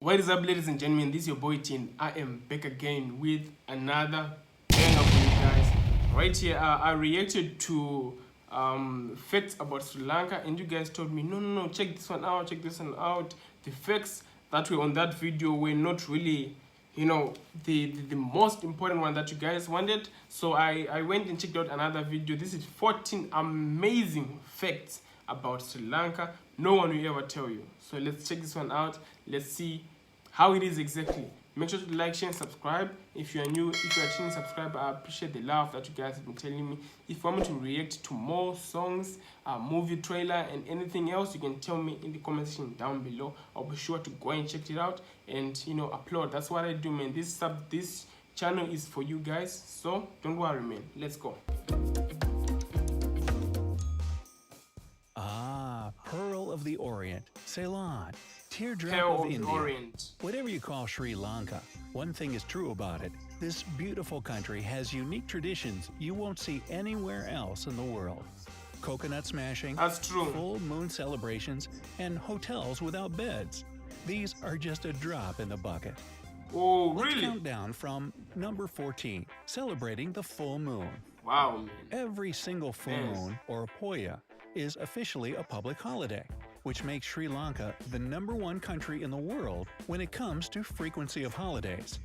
What is up, ladies and gentlemen? This is your boy Tin. I am back again with another banger for you guys. Right here, I reacted to facts about Sri Lanka, and you guys told me, no, check this one out, check this one out. The facts that were on that video were not really, the most important one that you guys wanted. So I went and checked out another video. This is 14 amazing facts about Sri Lanka. No one will ever tell you. So let's check this one out. Let's see how it is exactly. Make sure to like, share, and subscribe. If you are new, if you are a channel subscriber, I appreciate the love that you guys have been telling me. If you want me to react to more songs, movie trailer, and anything else, you can tell me in the comment section down below. I'll be sure to go and check it out and upload. That's what I do, man. This channel is for you guys, so don't worry, man. Let's go. Pearl of the Orient, Ceylon, Teardrop Pearl of of the India. Orient. Whatever you call Sri Lanka, one thing is true about it. This beautiful country has unique traditions you won't see anywhere else in the world. Coconut smashing, That's true. full moon celebrations, and hotels without beds. These are just a drop in the bucket. Oh, Let's really? count down from number 14, celebrating the full moon. Wow, man. Every single full Yes. moon, or poya, is officially a public holiday, which makes Sri Lanka the #1 country in the world when it comes to frequency of holidays.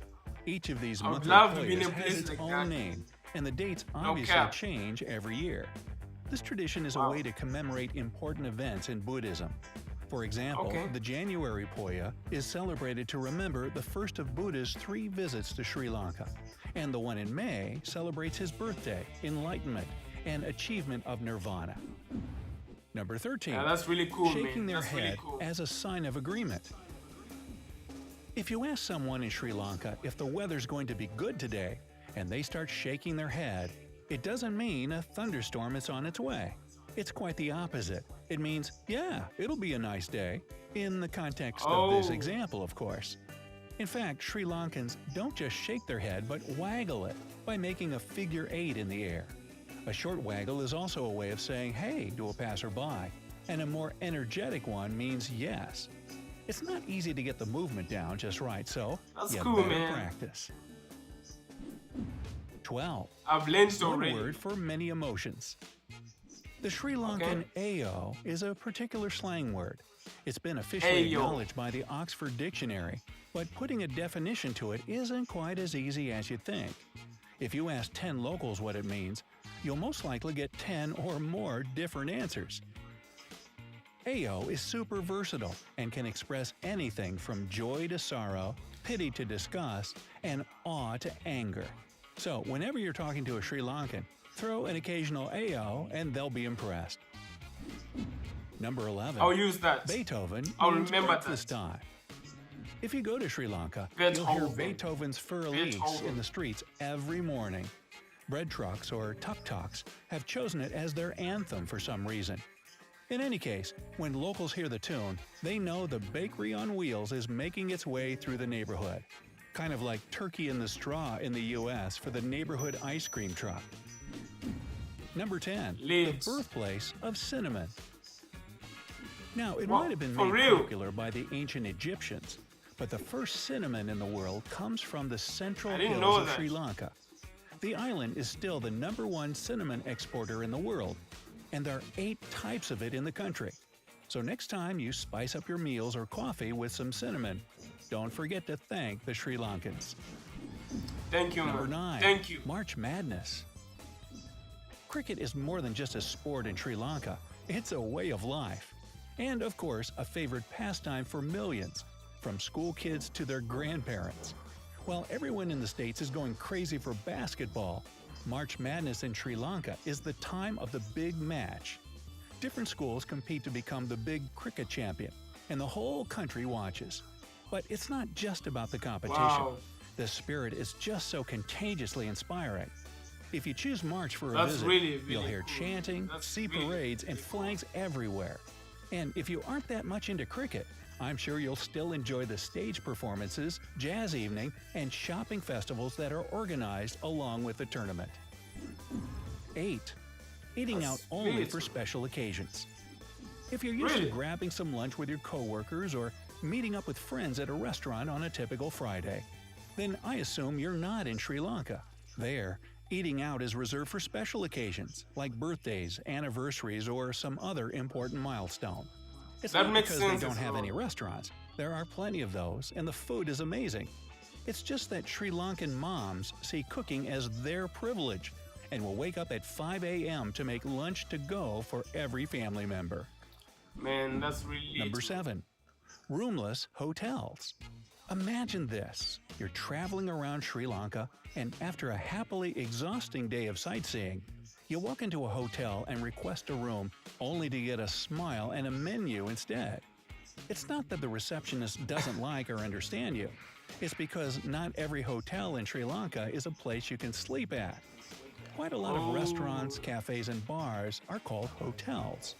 Each of these I would monthly love to be in a poyas has place its like own that. name, and the dates No obviously cap. change every year. This tradition is a Wow. way to commemorate important events in Buddhism. For example, Okay. the January poya is celebrated to remember the first of Buddha's 3 visits to Sri Lanka, and the one in May celebrates his birthday, enlightenment, and achievement of nirvana. Number 13. Yeah, that's really cool, Shaking man. their That's really head cool. as a sign of agreement. If you ask someone in Sri Lanka if the weather's going to be good today, and they start shaking their head, it doesn't mean a thunderstorm is on its way. It's quite the opposite. It means, yeah, it'll be a nice day, in the context of this Oh. example, of course. In fact, Sri Lankans don't just shake their head, but waggle it by making a figure 8 in the air. A short waggle is also a way of saying hey to a passerby, and a more energetic one means yes. It's not easy to get the movement down just right, so That's you cool, better man. practice. 12. I've learned it One already. word for many emotions. The Sri Lankan Ayo is a particular slang word. It's been officially Ayo. acknowledged by the Oxford Dictionary, but putting a definition to it isn't quite as easy as you'd think. If you ask 10 locals what it means, you'll most likely get 10 or more different answers. Ayo is super versatile and can express anything from joy to sorrow, pity to disgust, and awe to anger. So whenever you're talking to a Sri Lankan, throw an occasional Ayo and they'll be impressed. Number 11. I'll use that. Beethoven I'll means remember breakfast that. time. If you go to Sri Lanka, you'll hear Beethoven. Beethoven's Furlis Beethoven. in the streets every morning. Bread trucks or tuk-tuks have chosen it as their anthem for some reason. In any case, when locals hear the tune, they know the bakery on wheels is making its way through the neighborhood. Kind of like turkey in the straw in the US for the neighborhood ice cream truck. Number 10. Lit. The birthplace of cinnamon. Now, it Wow, might have been for made real? popular by the ancient Egyptians, but the first cinnamon in the world comes from the central I didn't hills know of that. Sri Lanka. The island is still the #1 cinnamon exporter in the world, and there are 8 types of it in the country. So next time you spice up your meals or coffee with some cinnamon, don't forget to thank the Sri Lankans. Thank you, Number man. 9. Thank you. March Madness. Cricket is more than just a sport in Sri Lanka. It's a way of life. And, of course, a favorite pastime for millions, from school kids to their grandparents. While everyone in the States is going crazy for basketball, March Madness in Sri Lanka is the time of the big match. Different schools compete to become the big cricket champion, and the whole country watches. But it's not just about the competition. Wow. The spirit is just so contagiously inspiring. If you choose March for a That's visit, really, really you'll hear cool. chanting, That's see really, parades, and really cool. flags everywhere. And if you aren't that much into cricket, I'm sure you'll still enjoy the stage performances, jazz evening, and shopping festivals that are organized along with the tournament. 8. Eating That's out only really for cool. special occasions. If you're used Really? to grabbing some lunch with your coworkers or meeting up with friends at a restaurant on a typical Friday. Then I assume you're not in Sri Lanka. There, eating out is reserved for special occasions, like birthdays, anniversaries, or some other important milestone. It's That not makes because they sense don't as have well. any restaurants. There are plenty of those, and the food is amazing. It's just that Sri Lankan moms see cooking as their privilege and will wake up at 5 a.m. to make lunch to go for every family member. Man, that's really Number it. 7. Roomless hotels. Imagine this. You're traveling around Sri Lanka, and after a happily exhausting day of sightseeing, you walk into a hotel and request a room only to get a smile and a menu instead. It's not that the receptionist doesn't like or understand you. It's because not every hotel in Sri Lanka is a place you can sleep at. Quite a lot of restaurants, cafes, and bars are called hotels.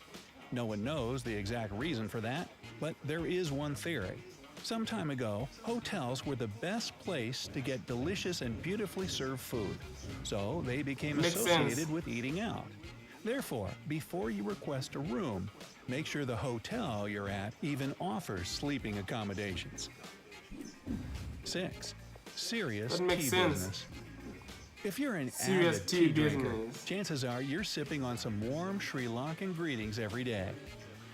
No one knows the exact reason for that, but there is one theory. Some time ago, hotels were the best place to get delicious and beautifully served food, so they became Makes associated sense. with eating out. Therefore, before you request a room, make sure the hotel you're at even offers sleeping accommodations. 6. Serious That makes tea sense. business. If you're an Serious avid tea tea drinker, business. chances are you're sipping on some warm Sri Lankan greetings every day.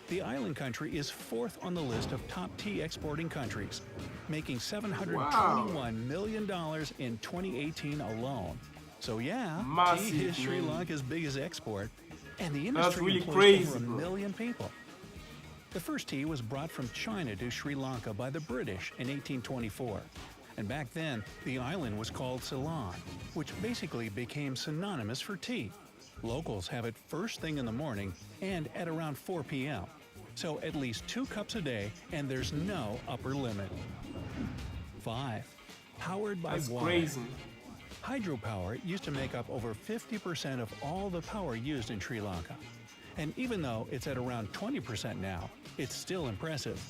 The island country is 4th on the list of top tea exporting countries, making $721 million in 2018 alone. So yeah, Massive, tea is Sri man. Lanka's biggest export, and the That's industry really employs crazy, over a bro. million people. The first tea was brought from China to Sri Lanka by the British in 1824. And back then, the island was called Ceylon, which basically became synonymous for tea. Locals have it first thing in the morning and at around 4 p.m. So at least 2 cups a day, and there's no upper limit. 5. Powered by That's water. crazy. Hydropower used to make up over 50% of all the power used in Sri Lanka. And even though it's at around 20% now, it's still impressive.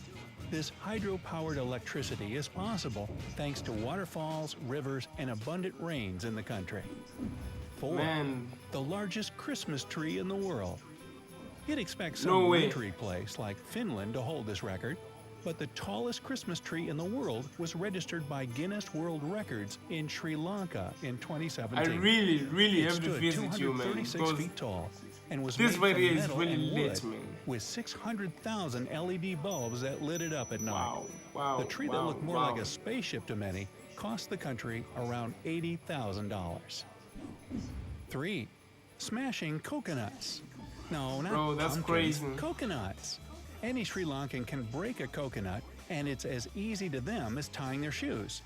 This hydro-powered electricity is possible thanks to waterfalls, rivers, and abundant rains in the country. 4. Man, The largest Christmas tree in the world. You'd expect some No way. wintry place like Finland to hold this record, but the tallest Christmas tree in the world was registered by Guinness World Records in Sri Lanka in I 2017. really It have to stood visit you, man. 236 Because feet tall and was this made right from here is metal really and lit, wood, man. with 600,000 LED bulbs that lit it up at night. Wow, wow, The tree that wow, looked more wow. like a spaceship to many cost the country around $80,000. 3. Smashing coconuts. No, not Bro, that's pumpkins, crazy. coconuts. Any Sri Lankan can break a coconut, and it's as easy to them as tying their shoes.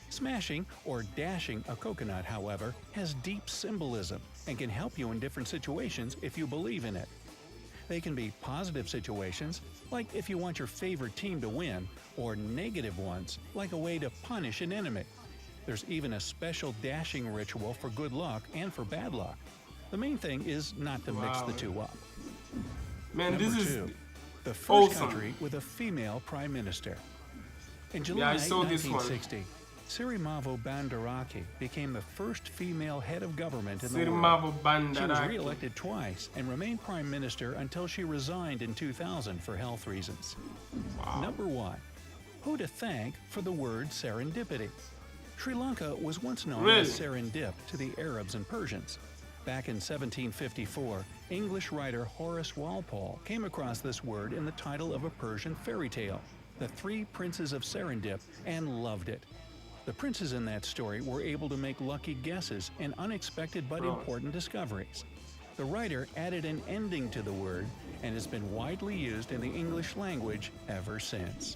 Smashing or dashing a coconut, however, has deep symbolism and can help you in different situations if you believe in it. They can be positive situations, like if you want your favorite team to win, or negative ones, like a way to punish an enemy. There's even a special dashing ritual for good luck and for bad luck. The main thing is not to mix Wow. the two up. Man, Number this 2. is The first awesome. country with a female prime minister. In Yeah, July I saw this one. 1960, Sirimavo Bandaraki became the first female head of government in the world. Sirimavo She was Bandaraki. re-elected twice and remained prime minister until she resigned in 2000 for health reasons. Wow. Number 1. Who to thank for the word serendipity? Sri Lanka was once known Really? as Serendip to the Arabs and Persians. Back in 1754, English writer Horace Walpole came across this word in the title of a Persian fairy tale, The Three Princes of Serendip, and loved it. The princes in that story were able to make lucky guesses and unexpected but Bro. important discoveries. The writer added an ending to the word and has been widely used in the English language ever since.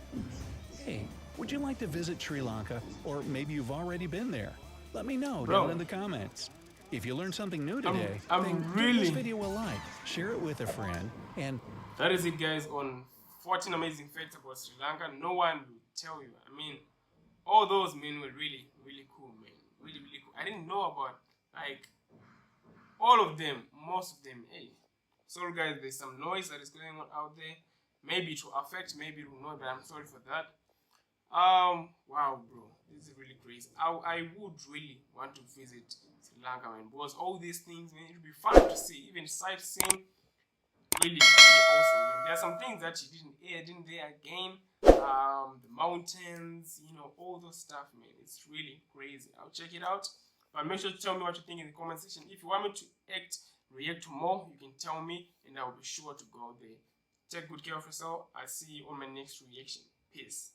Hey, would you like to visit Sri Lanka? Or maybe you've already been there? Let me know Bro. down in the comments. If you learned something new I'm today, then give really- this video a like, share it with a friend, and That is it, guys, on 14 amazing facts about Sri Lanka. No one will tell you. I mean, all those men were really, really cool, man. Really, really cool. I didn't know about, like, all of them, most of them. Hey, sorry, guys, there's some noise that is going on out there. Maybe it will affect, maybe it will not, but I'm sorry for that. Wow, bro, this is really crazy. I would really want to visit Sri Lanka, man, because all these things, man, it would be fun to see, even sightseeing. really awesome, man. There are some things that you didn't add in there again. The mountains, you know, all those stuff, man. It's really crazy. I'll check it out. But make sure to tell me what you think in the comment section. If you want me to react to more, you can tell me and I'll be sure to go there. Take good care of yourself. I'll see you on my next reaction. Peace.